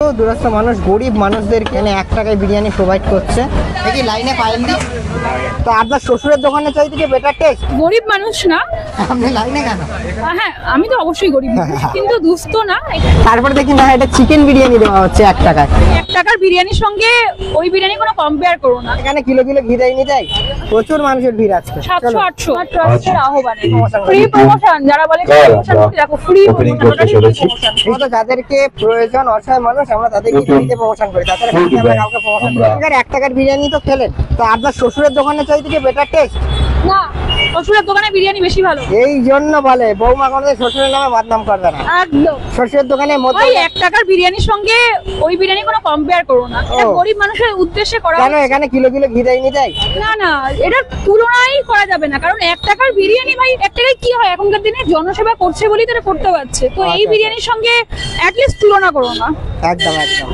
দুরস্ত মানুষ, গরিব মানুষদের এখানে 1 টাকায় বিরিয়ানি প্রোভাইড করছে। দেখি লাইনে পাইনি তো আপনার শ্বশুরের দোকানে চাই থেকে বেটার টেস্ট। গরিব মানুষ না, আপনি লাইনে কেন? হ্যাঁ আমি তো অবশ্যই গরিব মানুষ, কিন্তু দুস্থ না। তারপরে দেখি না এটা চিকেন বিরিয়ানি দেওয়া হচ্ছে 1 টাকায়। 1 টাকার বিরিয়ানির সঙ্গে ওই বিরিয়ানি কোনো কম্পেয়ার করো না। এখানে কিলো কিলো ঘি দেয়নি তাই প্রচুর মানুষের ভিড় আজকে। 700-800 ট্রাস্টের আহ্বানে ফ্রি প্রমোশন, যারা বলে প্রমোশন দেখো ফ্রি প্রমোশন। যাদেরকে প্রয়োজন অসহায় মানুষ আমরা তাদেরকে ফ্রিতে প্রমোশন করি, তাছাড়া ফ্রিতে আমরা কাউকে প্রমোশন করি না। 1 টাকার বিরিয়ানি তো খেলেন, তো আপনার শ্বশুরের দোকানে চাই থেকে বেটার টেস্ট না, শ্বশুরের দোকানে বিরিয়ানি বেশি ভালো। এই জন্য বলে বৌমা কোনোদিন শ্বশুরের নামে বদনাম করবে না। একদম শ্বশুরের দোকানে মধ্যে ওই 1 টাকার বিরিয়ানির সঙ্গে ওই বিরিয়ানি কোনো কম্পেয়ার করো না। এটা গরিব মানুষের উদ্দেশ্যে করা। কেন এখানে কিলো কিলো ঘি দেয়নি তাই? না না, এটা তুলনাই করা যাবে না, কারণ 1 টাকার বিরিয়ানি ভাই 1 টাকায় কি হয়, এখনকার দিনে জনসেবা করছে বলেই তারা করতে পারছে। তো এই বিরিয়ানির সঙ্গে অ্যাটলিস্ট তুলনা করো না। একদম একদম।